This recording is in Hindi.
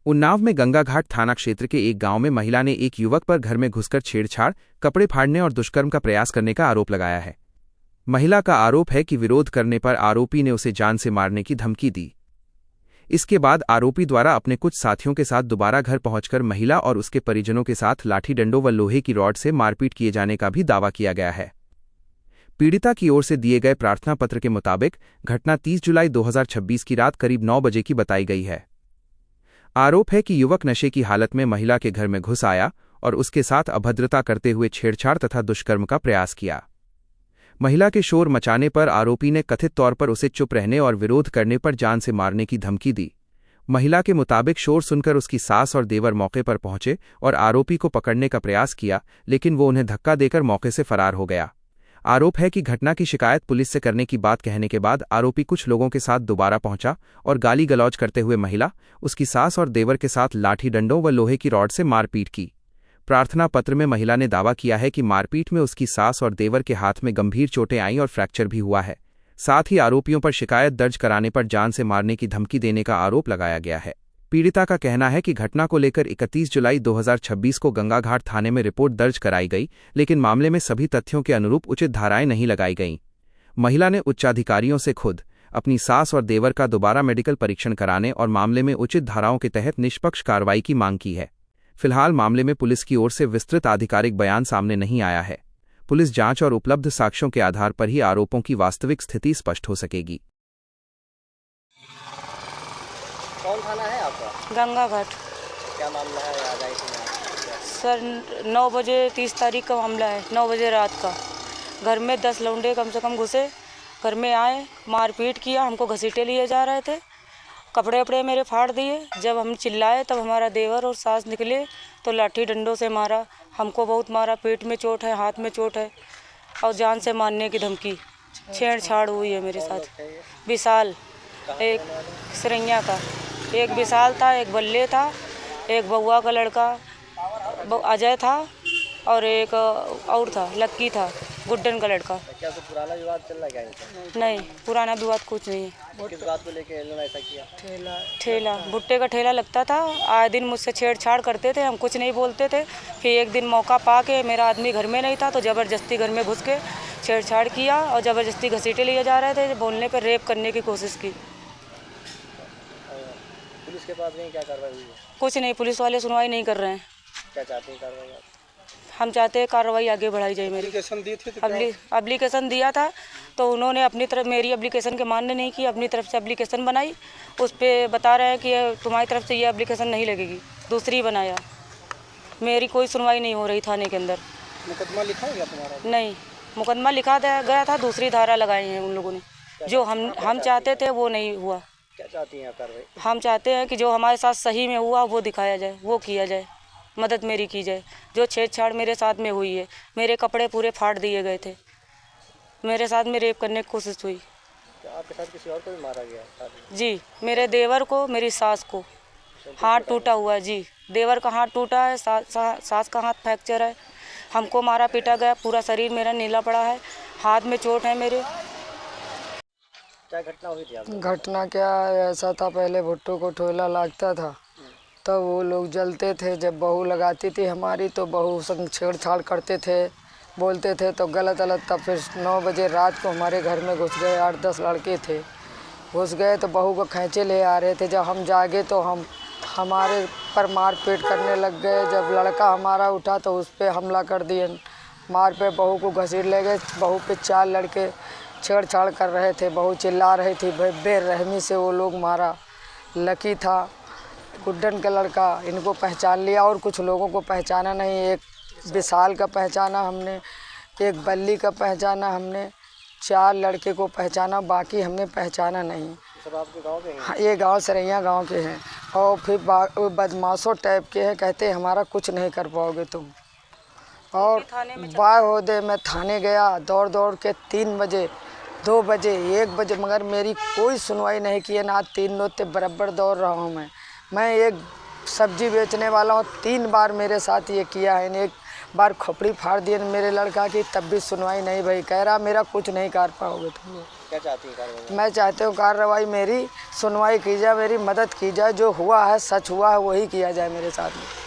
उन्नाव में गंगाघाट थाना क्षेत्र के एक गांव में महिला ने एक युवक पर घर में घुसकर छेड़छाड़, कपड़े फाड़ने और दुष्कर्म का प्रयास करने का आरोप लगाया है। महिला का आरोप है कि विरोध करने पर आरोपी ने उसे जान से मारने की धमकी दी। इसके बाद आरोपी द्वारा अपने कुछ साथियों के साथ दोबारा घर पहुंचकर महिला और उसके परिजनों के साथ लाठी डंडों व लोहे की रॉड से मारपीट किए जाने का भी दावा किया गया है। पीड़िता की ओर से दिए गए प्रार्थना पत्र के मुताबिक घटना 30 जुलाई 2026 की रात करीब 9 बजे की बताई गई है। आरोप है कि युवक नशे की हालत में महिला के घर में घुस आया और उसके साथ अभद्रता करते हुए छेड़छाड़ तथा दुष्कर्म का प्रयास किया। महिला के शोर मचाने पर आरोपी ने कथित तौर पर उसे चुप रहने और विरोध करने पर जान से मारने की धमकी दी। महिला के मुताबिक शोर सुनकर उसकी सास और देवर मौके पर पहुंचे और आरोपी को पकड़ने का प्रयास किया, लेकिन वो उन्हें धक्का देकर मौके से फरार हो गया। आरोप है कि घटना की शिकायत पुलिस से करने की बात कहने के बाद आरोपी कुछ लोगों के साथ दोबारा पहुंचा और गाली गलौज करते हुए महिला, उसकी सास और देवर के साथ लाठी डंडों व लोहे की रॉड से मारपीट की। प्रार्थना पत्र में महिला ने दावा किया है कि मारपीट में उसकी सास और देवर के हाथ में गंभीर चोटें आईं और फ्रैक्चर भी हुआ है। साथ ही आरोपियों पर शिकायत दर्ज कराने पर जान से मारने की धमकी देने का आरोप लगाया गया है। पीड़िता का कहना है कि घटना को लेकर 31 जुलाई 2026 को गंगाघाट थाने में रिपोर्ट दर्ज कराई गई, लेकिन मामले में सभी तथ्यों के अनुरूप उचित धाराएं नहीं लगाई गईं। महिला ने उच्चाधिकारियों से खुद अपनी सास और देवर का दोबारा मेडिकल परीक्षण कराने और मामले में उचित धाराओं के तहत निष्पक्ष कार्रवाई की मांग की है। फिलहाल मामले में पुलिस की ओर से विस्तृत आधिकारिक बयान सामने नहीं आया है। पुलिस जांच और उपलब्ध साक्ष्यों के आधार पर ही आरोपों की वास्तविक स्थिति स्पष्ट हो सकेगी। कौन थाना है आपका? गंगाघाट। क्या मामला है? आ जाए सर 9 बजे 30 तारीख का मामला है। 9 बजे रात का घर में 10 लौंडे कम से कम घुसे, घर में आए, मारपीट किया, हमको घसीटे लिए जा रहे थे, कपड़े वपड़े मेरे फाड़ दिए। जब हम चिल्लाए तब हमारा देवर और सास निकले तो लाठी डंडों से मारा, हमको बहुत मारा, पेट में चोट है, हाथ में चोट है और जान से मारने की धमकी, छेड़छाड़ हुई है मेरे साथ। विशाल, एक सरैया का, एक विशाल था, एक बल्ले था, एक बउआ का लड़का अजय था और एक और था, लक्की था, गुड्डन का लड़का। क्या तो पुराना विवाद चल रहा है? नहीं, पुराना विवाद कुछ नहीं है। किस बात को लेके ऐसा किया? ठेला, भुट्टे का ठेला लगता था, आए दिन मुझसे छेड़छाड़ करते थे, हम कुछ नहीं बोलते थे। फिर एक दिन मौका पा के मेरा आदमी घर में नहीं था तो ज़बरदस्ती घर में घुस के छेड़छाड़ किया और ज़बरदस्ती घसीटे लिए जा रहे थे, बोलने पर रेप करने की कोशिश की। पुलिस के पास नहीं, क्या कार्रवाई हुई है? कुछ नहीं, पुलिस वाले सुनवाई नहीं कर रहे हैं। क्या चाहते हैं कार्रवाई? हम चाहते हैं कार्रवाई आगे बढ़ाई जाए। मेरी एप्लीकेशन दिया था तो उन्होंने अपनी तरफ मेरी एप्लीकेशन के मान्य नहीं की, अपनी तरफ से एप्लीकेशन बनाई, उस पर बता रहे हैं कि तुम्हारी तरफ से ये एप्लीकेशन नहीं लगेगी, दूसरी बनाया। मेरी कोई सुनवाई नहीं हो रही थाने के अंदर। मुकदमा लिखा है तुम्हारा? नहीं, मुकदमा लिखा गया था, दूसरी धारा लगाई है उन लोगों ने। जो हम चाहते थे वो नहीं हुआ। क्या चाहती हैं कार्रवाई? हम चाहते हैं कि जो हमारे साथ सही में हुआ वो दिखाया जाए, वो किया जाए, मदद मेरी की जाए। जो छेड़छाड़ मेरे साथ में हुई है, मेरे कपड़े पूरे फाड़ दिए गए थे, मेरे साथ में रेप करने की कोशिश हुई। आपके साथ किसी और को भी मारा गया? जी, मेरे देवर को, मेरी सास को हाथ टूटा हुआ है। जी, देवर का हाथ टूटा है, सास का हाथ फ्रैक्चर है। हमको मारा पीटा गया, पूरा शरीर मेरा नीला पड़ा है, हाथ में चोट है मेरे। क्या घटना हुई थी? घटना क्या ऐसा था, पहले भुट्टो को ठोला लगता था तो वो लोग जलते थे। जब बहू लगाती थी हमारी तो बहू संग छेड़छाड़ करते थे, बोलते थे तो गलत अलग। तब फिर 9 बजे रात को हमारे घर में घुस गए, 8-10 लड़के थे, घुस गए तो बहू को खींचे ले आ रहे थे। जब हम जागे तो हमारे पर मारपीट करने लग गए। जब लड़का हमारा उठा तो उस पर हमला कर दिए, मार पे बहू को घसीट ले गए। बहू पे 4 लड़के छेड़छाड़ कर रहे थे, बहू चिल्ला रही थी, बेरहमी से वो लोग मारा। लकी था, गुड्डन का लड़का, इनको पहचान लिया और कुछ लोगों को पहचाना नहीं। एक विशाल का पहचाना हमने, एक बल्ली का पहचाना हमने, 4 लड़के को पहचाना, बाकी हमने पहचाना नहीं। सब आपके गांव के हैं? हाँ, ये गांव सरैया गांव के हैं और फिर बदमाशों टाइप के हैं, कहते हैं हमारा कुछ नहीं कर पाओगे तुम। और बाय हो दे मैं थाने गया दौड़ दौड़ के 3 बजे, 2 बजे, 1 बजे, मगर मेरी कोई सुनवाई नहीं की है ना। 3 नोते बराबर दौड़ रहा हूँ मैं एक सब्जी बेचने वाला हूँ। 3 बार मेरे साथ ये किया है। एक बार खोपड़ी फाड़ दिए मेरे लड़का की, तब भी सुनवाई नहीं भाई, कह रहा मेरा कुछ नहीं कर पाओगे तुम। क्या चाहती हैं कार्रवाई? मैं चाहती हूँ कार्रवाई मेरी सुनवाई की जाए, मेरी मदद की जाए, जो हुआ है सच हुआ है वही किया जाए मेरे साथ में।